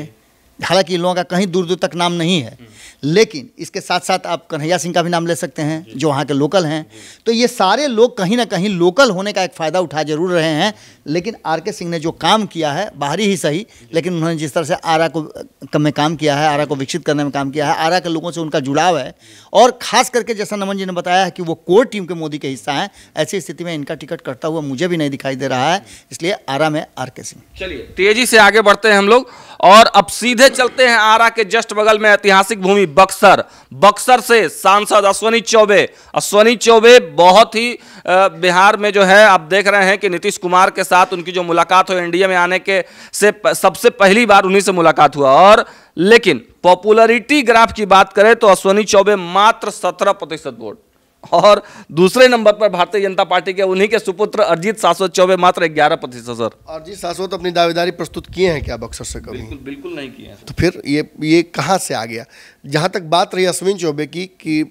हालांकि इन लोगों का कहीं दूर दूर तक नाम नहीं है, लेकिन इसके साथ साथ आप कन्हैया सिंह का भी नाम ले सकते हैं जो वहाँ के लोकल हैं। तो ये सारे लोग कहीं ना कहीं लोकल होने का एक फ़ायदा उठा जरूर रहे हैं। लेकिन आर.के. सिंह ने जो काम किया है, बाहरी ही सही, लेकिन उन्होंने जिस तरह से आरा को में काम किया है, आरा को विकसित करने में काम किया है, आरा के लोगों से उनका जुड़ाव है। और ख़ास करके जैसा नमन जी ने बताया है कि वो कोर टीम के मोदी के हिस्सा हैं, ऐसी स्थिति में इनका टिकट कटता हुआ मुझे भी नहीं दिखाई दे रहा है। इसलिए आरा में आर.के. सिंह। चलिए तेजी से आगे बढ़ते हैं हम लोग और अब सीधे चलते हैं आरा के जस्ट बगल में ऐतिहासिक भूमि बक्सर। बक्सर से सांसद अश्वनी चौबे। अश्वनी चौबे बहुत ही बिहार में जो है आप देख रहे हैं कि नीतीश कुमार के साथ उनकी जो मुलाकात हो, एनडीए में आने के से सबसे पहली बार उन्हीं से मुलाकात हुआ। और लेकिन पॉपुलैरिटी ग्राफ की बात करें तो अश्वनी चौबे मात्र 17% वोट, और दूसरे नंबर पर भारतीय जनता पार्टी के उन्हीं के सुपुत्र अरिजीत शाश्वत चौबे मात्र 11%। सर, अरिजीत शाश्वत अपनी दावेदारी प्रस्तुत किए हैं क्या बक्सर से कभी? बिल्कुल नहीं किए हैं। तो फिर ये कहाँ से आ गया? जहाँ तक बात रही अश्विन चौबे की कि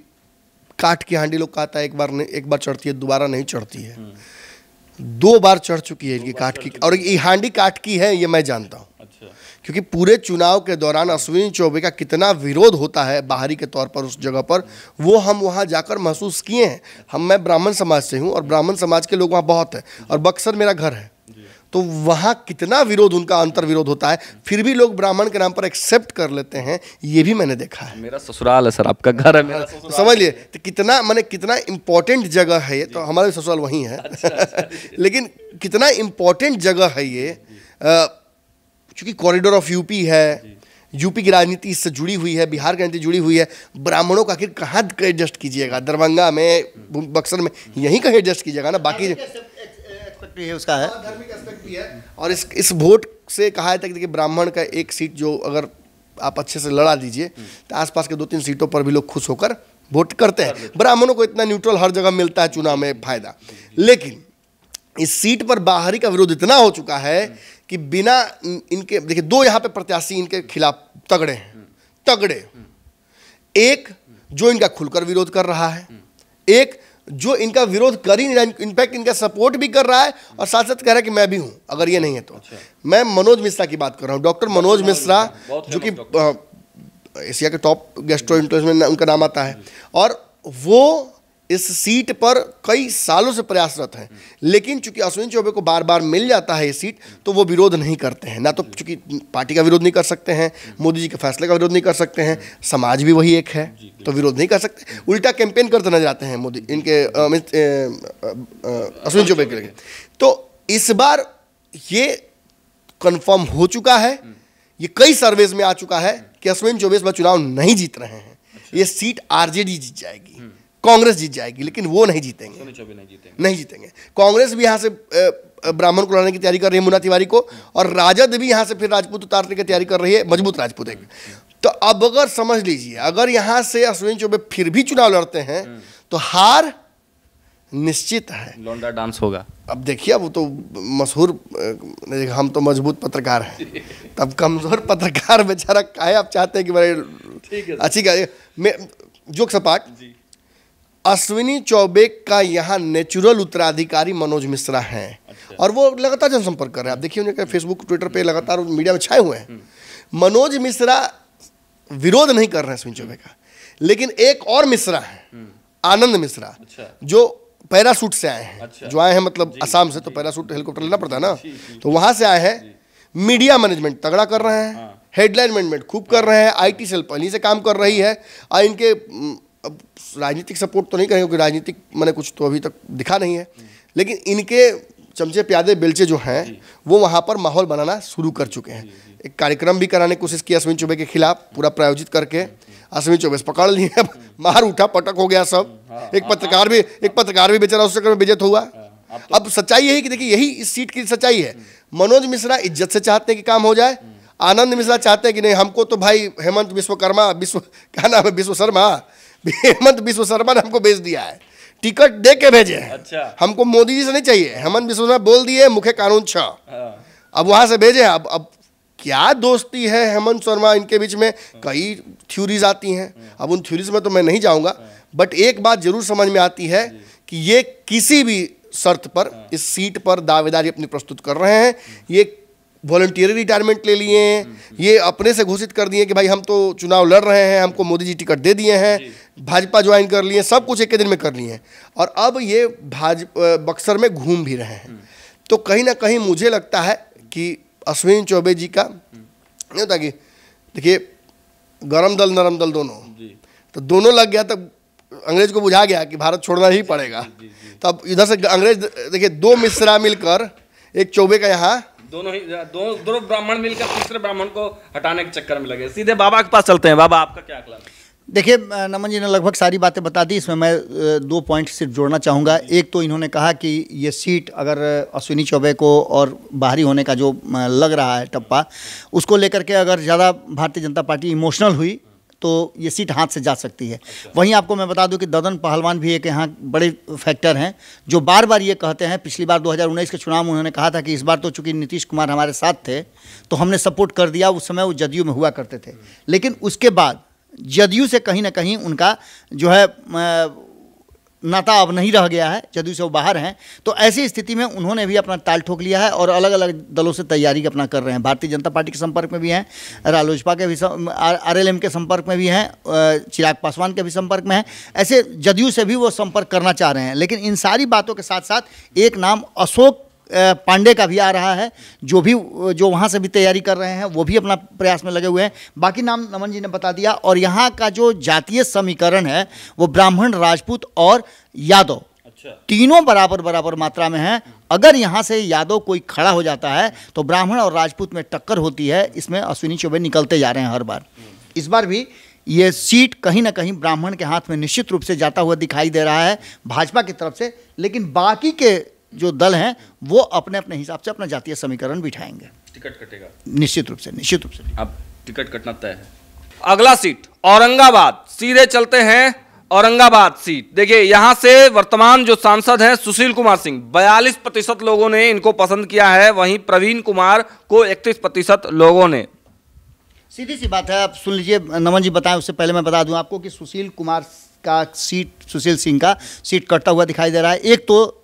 काठ की हांडी लोग कहता है एक बार चढ़ती है दोबारा नहीं चढ़ती है। 2 बार चढ़ चुकी है इनकी काठ की, और ये हांडी काठ की है ये मैं जानता हूँ। क्योंकि पूरे चुनाव के दौरान अश्विनी चौबे का कितना विरोध होता है बाहरी के तौर पर उस जगह पर, वो हम वहाँ जाकर महसूस किए हैं। मैं ब्राह्मण समाज से हूँ और ब्राह्मण समाज के लोग वहाँ बहुत हैं, और बक्सर मेरा घर है, तो वहाँ कितना विरोध, उनका अंतर विरोध होता है, फिर भी लोग ब्राह्मण के नाम पर एक्सेप्ट कर लेते हैं, ये भी मैंने देखा है। मेरा ससुराल है सर, आपका घर है, मेरा ससुराल। तो समझ लिए तो कितना इम्पोर्टेंट जगह है ये। तो हमारा ससुराल वहीं है। अच्छा। लेकिन कितना इम्पोर्टेंट जगह है ये, चूँकि कॉरिडोर ऑफ यूपी है, यूपी की राजनीति इससे जुड़ी हुई है, बिहार की राजनीति जुड़ी हुई है। ब्राह्मणों का आखिर कहाँ एडजस्ट कीजिएगा? दरभंगा में, बक्सर में, यहीं कहीं एडजस्ट कीजिएगा ना। बाकी है उसका है, धार्मिक एस्पेक्ट भी है। और इस वोट से कहा है कि देखिए ब्राह्मण का एक सीट जो अगर आप अच्छे से लड़ा दीजिए तो आसपास के 2-3 सीटों पर भी लोग खुश होकर वोट करते हैं। ब्राह्मणों को इतना न्यूट्रल हर जगह मिलता है चुनाव में फायदा। लेकिन इस सीट पर बाहरी का विरोध इतना हो चुका है कि बिना इनके, देखिए 2 यहाँ पे प्रत्याशी इनके खिलाफ तगड़े हैं, तगड़े। एक जो इनका खुलकर विरोध कर रहा है, एक जो इनका विरोध कर ही नहीं रहा, इनफैक्ट इनका सपोर्ट भी कर रहा है और साथ साथ कह रहा है कि मैं भी हूं अगर ये नहीं है तो। मैं मनोज मिश्रा की बात कर रहा हूं, डॉक्टर मनोज मिश्रा, जो कि एशिया के टॉप गैस्ट्रोएंटरोलॉजिस्ट में उनका नाम आता है, और वो इस सीट पर कई सालों से प्रयासरत हैं। लेकिन चूंकि अश्विनी चौबे को बार बार मिल जाता है ये सीट, तो वो विरोध नहीं करते हैं। ना तो चूंकि पार्टी का विरोध नहीं कर सकते हैं, मोदी जी के फैसले का विरोध नहीं कर सकते हैं, समाज भी वही एक है तो विरोध नहीं कर सकते, उल्टा कैंपेन करते नजर आते हैं मोदी इनके अश्विनी चौबे के लिए। तो इस बार ये कन्फर्म हो चुका है, ये कई सर्वेज में आ चुका है कि अश्विनी चौबे इस बार चुनाव नहीं जीत रहे हैं। ये सीट आरजेडी जीत जाएगी, कांग्रेस जीत जाएगी, लेकिन वो नहीं जीतेंगे, नहीं जीतेंगे। कांग्रेस भी यहाँ से ब्राह्मण को लड़ने की तैयारी कर रही है, मुन्ना तिवारी को, और राजद भी यहाँ से फिर राजपूत उतारने की तैयारी कर रही है, मजबूत राजपूत है। तो अब अगर समझ लीजिए, अगर यहाँ से अश्विनी चौबे फिर भी चुनाव लड़ते हैं तो हार निश्चित है, लौंडा डांस होगा। अब देखिए, वो तो मशहूर, हम तो मजबूत पत्रकार हैं, तब कमजोर पत्रकार बेचारा काहे आप चाहते हैं कि बड़े अच्छी जोक सपाट। अश्विनी चौबे का यहाँ नेचुरल उत्तराधिकारी मनोज मिश्रा हैं। अच्छा। और वो लगातार जनसंपर्क कर रहे हैं, आप देखिए उनके फेसबुक ट्विटर पे लगातार मीडिया में छाए हुए हैं। मनोज मिश्रा विरोध नहीं कर रहे हैं अश्विनी चौबे का, लेकिन एक और मिश्रा है, आनंद मिश्रा। अच्छा। जो पैरासूट से आए हैं। अच्छा। जो आए हैं मतलब असम से, तो पैरासूट हेलीकॉप्टर लेना पड़ता है ना, तो वहां से आए हैं। मीडिया मैनेजमेंट तगड़ा कर रहे हैं, हेडलाइन मैनेजमेंट खूब कर रहे हैं, IT सेल पहले से काम कर रही है, और इनके अब राजनीतिक सपोर्ट तो नहीं कहेंगे क्योंकि राजनीतिक मैंने कुछ तो अभी तक दिखा नहीं है, लेकिन इनके चमचे प्यादे बेलचे जो हैं वो वहाँ पर माहौल बनाना शुरू कर चुके हैं। एक कार्यक्रम भी कराने की कोशिश की अश्विनी चौबे के खिलाफ, पूरा प्रायोजित करके अश्विनी चौबे से पकड़ लिए, मार उठा पटक हो गया सब। एक पत्रकार भी बेचारा उस चक्कर में बेइज्जत हुआ। अब सच्चाई यही कि देखिए, यही इस सीट की सच्चाई है। मनोज मिश्रा इज्जत से चाहते हैं कि काम हो जाए, आनंद मिश्रा चाहते हैं कि नहीं, हमको तो भाई हेमंत क्या नाम है, हेमंत विश्व शर्मा ने हमको भेज दिया है, टिकट दे के भेजे हैं। अच्छा। हमको मोदी जी से नहीं चाहिए, हेमंत विश्व शर्मा बोल दिए मुख्य कानून 6, अब वहां से भेजे। अब क्या दोस्ती है हेमंत शर्मा इनके बीच में, कई थ्योरीज आती हैं, अब उन थ्योरीज में तो मैं नहीं जाऊंगा, बट एक बात जरूर समझ में आती है कि ये किसी भी शर्त पर इस सीट पर दावेदारी अपनी प्रस्तुत कर रहे हैं। ये वॉलंटियरी रिटायरमेंट ले लिए हैं, ये अपने से घोषित कर दिए कि भाई हम तो चुनाव लड़ रहे हैं, हमको मोदी जी टिकट दे दिए हैं, भाजपा ज्वाइन कर लिए, सब कुछ एक ही दिन में कर लिए हैं, और अब ये बक्सर में घूम भी रहे हैं। तो कहीं ना कहीं मुझे लगता है कि अश्विनी चौबे जी का नहीं होता कि देखिए, गरम दल नरम दल दोनों, तो दोनों लग गया, तब अंग्रेज को बुझा गया कि भारत छोड़ना ही पड़ेगा। तब इधर से अंग्रेज देखिए, 2 मिश्रा मिलकर एक चौबे का यहाँ दोनों ब्राह्मण मिलकर तीसरे ब्राह्मण को हटाने के चक्कर में लगे। सीधे बाबा के पास चलते हैं। बाबा, आपका क्या आकलन है? देखिए, नमन जी ने लगभग सारी बातें बता दी। इसमें मैं 2 पॉइंट सिर्फ जोड़ना चाहूँगा। एक तो इन्होंने कहा कि ये सीट अगर अश्विनी चौबे को और बाहरी होने का जो लग रहा है टप्पा, उसको लेकर के अगर ज़्यादा भारतीय जनता पार्टी इमोशनल हुई तो ये सीट हाथ से जा सकती है। वहीं आपको मैं बता दूं कि ददन पहलवान भी एक यहाँ बड़े फैक्टर हैं, जो बार बार ये कहते हैं। पिछली बार 2019 के चुनाव में उन्होंने कहा था कि इस बार तो चूंकि नीतीश कुमार हमारे साथ थे तो हमने सपोर्ट कर दिया। उस समय वो जदयू में हुआ करते थे, लेकिन उसके बाद जदयू से कहीं ना कहीं उनका जो है नाता अब नहीं रह गया है, जदयू से वो बाहर हैं। तो ऐसी स्थिति में उन्होंने भी अपना ताल ठोक लिया है और अलग अलग दलों से तैयारी अपना कर रहे हैं। भारतीय जनता पार्टी के संपर्क में भी हैं, रालोसपा के भी, आरएलएम के संपर्क में भी हैं, चिराग पासवान के भी संपर्क में हैं। ऐसे जदयू से भी वो संपर्क करना चाह रहे हैं। लेकिन इन सारी बातों के साथ साथ एक नाम अशोक पांडे का भी आ रहा है, जो वहाँ से भी तैयारी कर रहे हैं, वो भी अपना प्रयास में लगे हुए हैं। बाकी नाम नमन जी ने बता दिया। और यहाँ का जो जातीय समीकरण है वो ब्राह्मण, राजपूत और यादव, तीनों बराबर मात्रा में हैं। अगर यहाँ से यादव कोई खड़ा हो जाता है तो ब्राह्मण और राजपूत में टक्कर होती है। इसमें अश्विनी चौबे निकलते जा रहे हैं हर बार। इस बार भी ये सीट कहीं ना कहीं ब्राह्मण के हाथ में निश्चित रूप से जाता हुआ दिखाई दे रहा है भाजपा की तरफ से। लेकिन बाकी के जो दल हैं वो अपने अपने हिसाब से अपना जातीय समीकरण बिठाएंगे। टिकट कटेगा निश्चित रूप से अब टिकट कटना तय है। अगला सीट औरंगाबाद, सीधे चलते हैं औरंगाबाद सीट। देखिए, यहां से वर्तमान जो सांसद हैं सुशील कुमार सिंह, 42% लोगों ने इनको पसंद किया है। वहीं प्रवीण कुमार को 31% लोगों ने। सीधी सी बात है, आप सुन लीजिए। नमन जी बताएं उससे पहले मैं बता दूं आपको कि सुशील सिंह का सीट कटता हुआ दिखाई दे रहा है। एक तो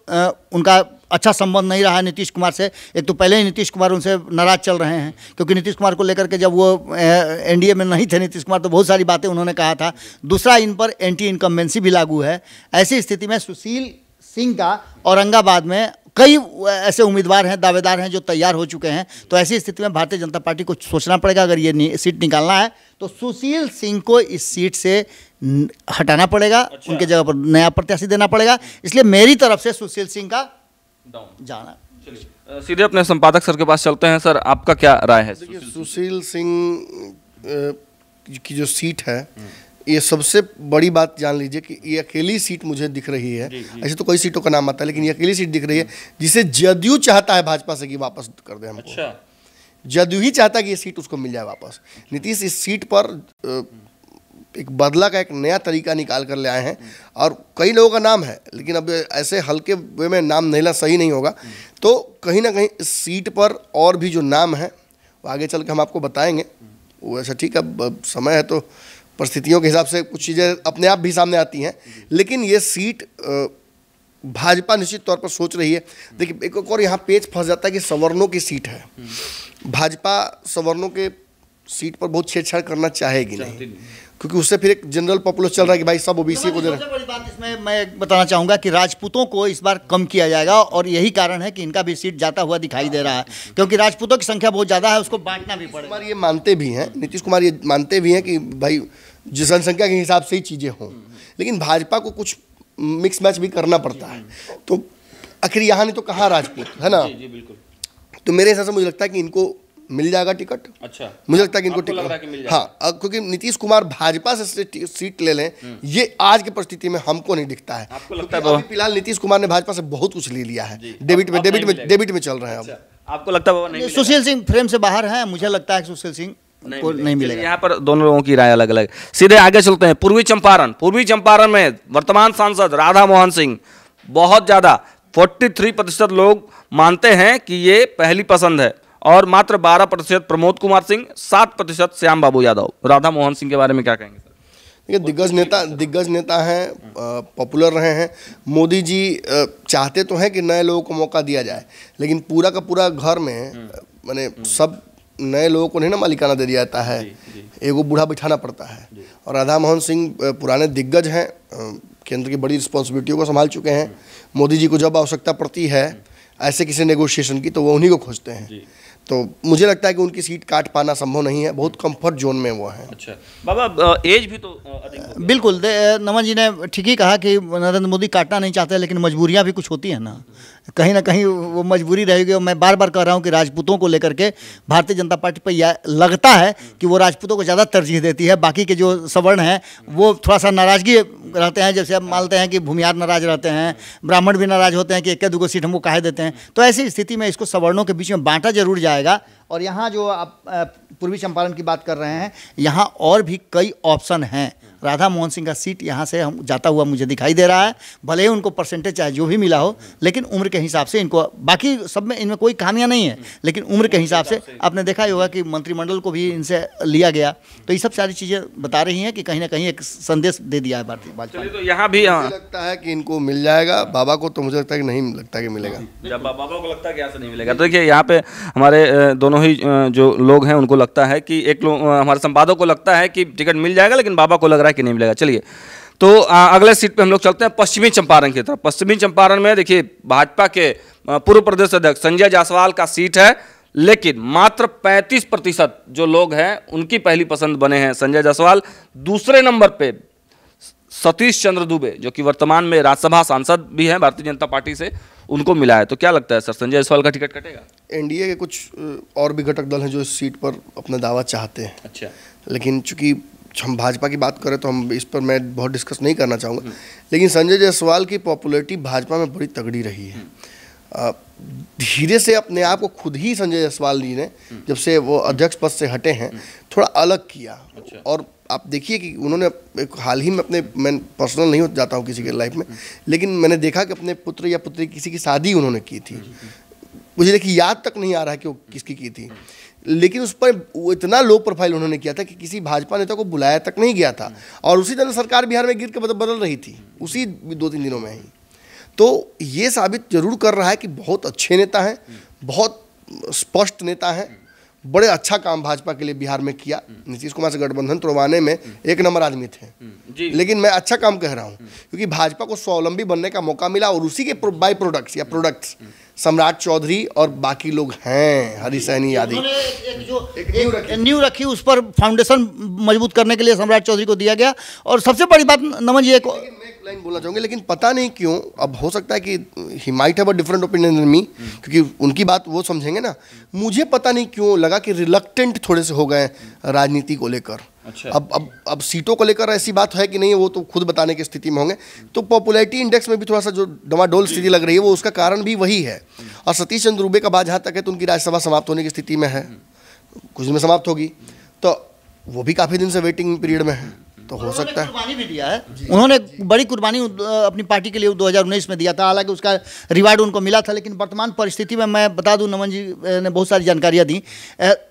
उनका अच्छा संबंध नहीं रहा है नीतीश कुमार से। एक तो पहले ही नीतीश कुमार उनसे नाराज चल रहे हैं, क्योंकि नीतीश कुमार को लेकर के जब वो एनडीए में नहीं थे नीतीश कुमार, तो बहुत सारी बातें उन्होंने कहा था। दूसरा, इन पर एंटी इनकम्बेंसी भी लागू है। ऐसी स्थिति में सुशील सिंह का औरंगाबाद में कई ऐसे उम्मीदवार हैं, दावेदार हैं जो तैयार हो चुके हैं। तो ऐसी स्थिति में भारतीय जनता पार्टी को सोचना पड़ेगा, अगर ये सीट निकालना है तो सुशील सिंह को इस सीट से हटाना पड़ेगा। उनके जगह पर नया प्रत्याशी देना पड़ेगा। इसलिए मेरी तरफ से सुशील सिंह का जाना। चलिए सीधे अपने संपादक सर के पास चलते हैं। सर, आपका क्या राय है? सुशील सिंह की जो सीट है, ये सबसे बड़ी बात जान लीजिए कि ये अकेली सीट मुझे दिख रही है। ऐसे तो कई सीटों का नाम आता है, लेकिन ये अकेली सीट दिख रही है जिसे जदयू चाहता है भाजपा से कि वापस कर दे हमको। अच्छा। जदयू ही चाहता है कि ये सीट उसको मिल जाए वापस। नीतीश इस सीट पर एक बदला का एक नया तरीका निकाल कर ले आए हैं, और कई लोगों का नाम है, लेकिन अब ऐसे हल्के वे में नाम लेना सही नहीं होगा। तो कहीं ना कहीं इस सीट पर और भी जो नाम है वो आगे चल के हम आपको बताएंगे। वो ऐसा ठीक है, अब समय है तो परिस्थितियों के हिसाब से कुछ चीज़ें अपने आप भी सामने आती हैं। लेकिन ये सीट भाजपा निश्चित तौर पर सोच रही है। देखिए, एक और यहाँ पेच फंस जाता है कि सवर्णों की सीट है। भाजपा सवर्णों के सीट पर बहुत छेड़छाड़ करना चाहेगी नहीं, क्योंकि उससे फिर एक जनरल पॉपुलर चल रहा है कि भाई सब ओबीसी को दे रहे हैं। सबसे बड़ी बात इसमें मैं बताना चाहूँगा कि राजपूतों को इस बार कम किया जाएगा, और यही कारण है कि इनका भी सीट जाता हुआ दिखाई दे रहा है, क्योंकि राजपूतों की संख्या बहुत ज़्यादा है, उसको बांटना भी पड़ेगा। ये मानते भी हैं, नीतीश कुमार ये मानते भी हैं कि भाई जनसंख्या के हिसाब से ही चीज़ें हों, लेकिन भाजपा को कुछ मिक्स मैच भी करना पड़ता है। तो आखिर यहाँ नहीं तो कहाँ राजपूत है ना। जी बिल्कुल। तो मेरे हिसाब से मुझे लगता है कि इनको मिल जाएगा टिकट। अच्छा, मुझे लगता है कि इनको आपको लग रहा है कि मिल जाएगा? हाँ, क्योंकि नीतीश कुमार भाजपा से सीट ले लें, ये आज की परिस्थिति में हमको नहीं दिखता है। आपको लगता है अभी फिलहाल नीतीश कुमार ने भाजपा से बहुत कुछ ले लिया है, डेबिट में चल रहे हैं अब। आपको लगता है बाबा नहीं मिलेगा? सुशील सिंह फ्रेम से बाहर है, मुझे लगता है कि सुशील सिंह को नहीं मिलेगा। यहाँ पर दोनों लोगों की राय अलग अलग। सीधे आगे चलते हैं। पूर्वी चंपारण में वर्तमान सांसद राधा मोहन सिंह बहुत ज्यादा 43% लोग मानते हैं कि ये पहली पसंद है, और मात्र 12% प्रमोद कुमार सिंह, 7% श्याम बाबू यादव। राधा मोहन सिंह के बारे में क्या कहेंगे सर? देखिए, दिग्गज नेता हैं, पॉपुलर रहे हैं। मोदी जी चाहते तो हैं कि नए लोगों को मौका दिया जाए, लेकिन पूरा का पूरा घर में माने सब नए लोगों को नहीं ना मालिकाना दे दिया जाता है, एगो बूढ़ा बिठाना पड़ता है। और राधा मोहन सिंह पुराने दिग्गज हैं, केंद्र की बड़ी रिस्पॉन्सिबिलिटियों को संभाल चुके हैं। मोदी जी को जब आवश्यकता पड़ती है ऐसे किसी नेगोशिएशन की, तो वो उन्हीं को खोजते हैं। तो मुझे लगता है कि उनकी सीट काट पाना संभव नहीं है, बहुत कंफर्ट जोन में वो हैं। अच्छा बाबा, एज भी तो अधिक हो गया। बिल्कुल, नमन जी ने ठीक ही कहा कि नरेंद्र मोदी काटना नहीं चाहते, लेकिन मजबूरियां भी कुछ होती हैं ना कहीं वो मजबूरी रहेगी। और मैं बार बार कह रहा हूं कि राजपूतों को लेकर के भारतीय जनता पार्टी पर यह लगता है कि वो राजपूतों को ज़्यादा तरजीह देती है, बाकी के जो सवर्ण हैं वो थोड़ा सा नाराज़गी रहते हैं। जैसे अब मानते हैं कि भूमिहार नाराज रहते हैं, ब्राह्मण भी नाराज होते हैं कि एक दो सीट हमको काहे देते हैं। तो ऐसी स्थिति में इसको सवर्णों के बीच में बांटा जरूर जाएगा। और यहाँ जो आप पूर्वी चंपारण की बात कर रहे हैं, यहाँ और भी कई ऑप्शन हैं। राधा मोहन सिंह का सीट यहाँ से हम जाता हुआ मुझे दिखाई दे रहा है। भले ही उनको परसेंटेज चाहे जो भी मिला हो, लेकिन उम्र के हिसाब से इनको, बाकी सब में इनमें कोई खामियां नहीं है, लेकिन उम्र के हिसाब से आपने देखा ही होगा कि मंत्रिमंडल को भी इनसे लिया गया। तो ये सब सारी चीज़ें बता रही हैं कि कहीं ना कहीं एक संदेश दे दिया है भारतीय भाजपा। तो यहाँ भी मुझे लगता है कि इनको मिल जाएगा। बाबा को तो मुझे लगता है कि नहीं लगता कि मिलेगा। जब बाबा को लगता है कि यहाँ से नहीं मिलेगा, तो देखिए यहाँ पे हमारे दोनों ही जो लोग हैं उनको लगता है कि एक लोग, हमारे संपादक को लगता है कि टिकट मिल जाएगा, लेकिन बाबा को लग रहा है कि नहीं मिलेगा। चलिए, तो अगले सीट पे हम लोग चलते हैं पश्चिमी चंपारण की तरफ। पश्चिमी चंपारण में देखिए भाजपा के पूर्व प्रदेश अध्यक्ष संजय जायसवाल का सीट है, लेकिन मात्र 35% जो लोग हैं उनकी पहली पसंद बने हैं संजय जायसवाल। दूसरे नंबर पे सतीश चंद्र दुबे, जो कि वर्तमान में राज्यसभा सांसद भी हैं भारतीय जनता पार्टी से, उनको मिला है। तो क्या लगता है सर, संजय जायसवाल का टिकट कटेगा? एनडीए के कुछ और भी घटक दल हैं जो इस सीट पर अपना दावा चाहते हैं। अच्छा, लेकिन चूंकि हम भाजपा की बात करें तो हम इस पर मैं बहुत डिस्कस नहीं करना चाहूँगा, लेकिन संजय जायसवाल की पॉपुलैरिटी भाजपा में बड़ी तगड़ी रही है। धीरे से अपने आप को खुद ही संजय जायसवाल जी ने, जब से वो अध्यक्ष पद से हटे हैं, थोड़ा अलग किया। और आप देखिए कि उन्होंने एक हाल ही में अपने, मैं पर्सनल नहीं हो जाता हूँ किसी के लाइफ में, लेकिन मैंने देखा कि अपने पुत्र या पुत्री किसी की शादी उन्होंने की थी। मुझे देखिए याद तक नहीं आ रहा है कि वो किसकी की थी, लेकिन उस पर वो इतना लो प्रोफाइल उन्होंने किया था कि किसी भाजपा नेता को बुलाया तक नहीं गया था। और उसी तरह सरकार बिहार में गिर के बदल रही थी उसी 2-3 दिनों में ही। तो ये साबित जरूर कर रहा है कि बहुत अच्छे नेता हैं, बहुत स्पष्ट नेता हैं, बड़े अच्छा काम भाजपा के लिए बिहार में किया। नीतीश कुमार से गठबंधन तोड़वाने में एक नंबर आदमी थे। लेकिन मैं अच्छा काम कह रहा हूँ क्योंकि भाजपा को स्वावलंबी बनने का मौका मिला, और उसी के बाई प्रोडक्ट्स या प्रोडक्ट्स सम्राट चौधरी और बाकी लोग हैं, हरी सैनी आदि। एक न्यू रखी, उस पर फाउंडेशन मजबूत करने के लिए सम्राट चौधरी को दिया गया। और सबसे बड़ी बात नमन जी, मैं एक लाइन बोलना चाहूँगी, लेकिन पता नहीं क्यों, अब हो सकता है कि he might have a different opinion than me, क्योंकि उनकी बात वो समझेंगे ना। मुझे पता नहीं क्यों लगा कि रिलक्टेंट थोड़े से हो गए राजनीति को लेकर। अच्छा। अब सीटों को लेकर ऐसी बात है कि नहीं, वो तो खुद बताने की स्थिति में होंगे। तो पॉपुलैरिटी इंडेक्स में भी थोड़ा सा जो डमाडोल स्थिति लग रही है, वो उसका कारण भी वही है। और सतीश चंद्र दुबे का बात जहाँ तक है, तो उनकी राज्यसभा समाप्त होने की स्थिति में है, कुछ दिन में समाप्त होगी, तो वो भी काफ़ी दिन से वेटिंग पीरियड में है। तो हो सकता है कुर्बानी भी दिया है उन्होंने, बड़ी कुर्बानी अपनी पार्टी के लिए 2019 में दिया था, हालांकि उसका रिवार्ड उनको मिला था। लेकिन वर्तमान परिस्थिति में मैं बता दूं, नमन जी ने बहुत सारी जानकारियां दी,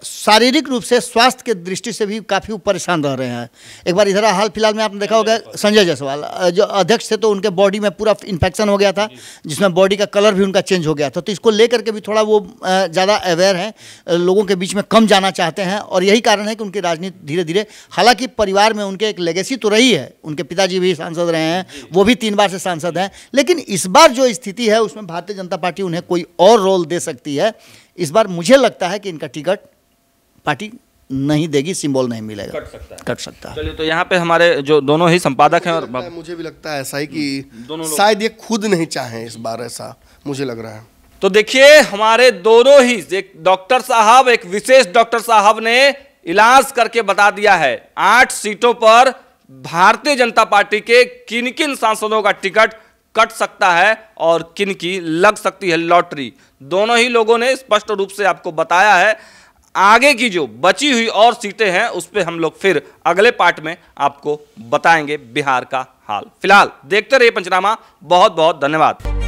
शारीरिक रूप से स्वास्थ्य के दृष्टि से भी काफ़ी परेशान रह रहे हैं। एक बार इधर हाल फिलहाल में आपने देखा होगा, संजय जायसवाल जो अध्यक्ष थे, तो उनके बॉडी में पूरा इन्फेक्शन हो गया था, जिसमें बॉडी का कलर भी उनका चेंज हो गया था। तो इसको लेकर के भी थोड़ा वो ज़्यादा अवेयर हैं, लोगों के बीच में कम जाना चाहते हैं। और यही कारण है कि उनकी राजनीति धीरे धीरे, हालांकि परिवार में उनके एक लेगेसी तो रही है, उनके पिताजी भी सांसद रहे हैं, वो भी 3 बार से सांसद हैं, लेकिन इस बार जो स्थिति है उसमें भारतीय जनता पार्टी उन्हें कोई और रोल दे सकती है। इस बार मुझे लगता है कि इनका टिकट पार्टी नहीं देगी, सिंबल नहीं मिलेगा, कट सकता है। चलिए, तो यहाँ पे हमारे जो दोनों ही संपादक हैं, और मुझे भी लगता है ऐसा ही कि शायद ये खुद नहीं चाहें इस बार, ऐसा मुझे लग रहा है। तो देखिए हमारे दोनों ही, एक डॉक्टर साहब, एक विशेष डॉक्टर साहब ने इलाज करके बता दिया है 8 सीटों पर भारतीय जनता पार्टी के किन किन सांसदों का टिकट कट सकता है और किन की लग सकती है लॉटरी। दोनों ही लोगों ने स्पष्ट रूप से आपको बताया है। आगे की जो बची हुई और सीटें हैं उस पर हम लोग फिर अगले पार्ट में आपको बताएंगे बिहार का हाल। फिलहाल देखते रहिए पंचनामा। बहुत बहुत धन्यवाद।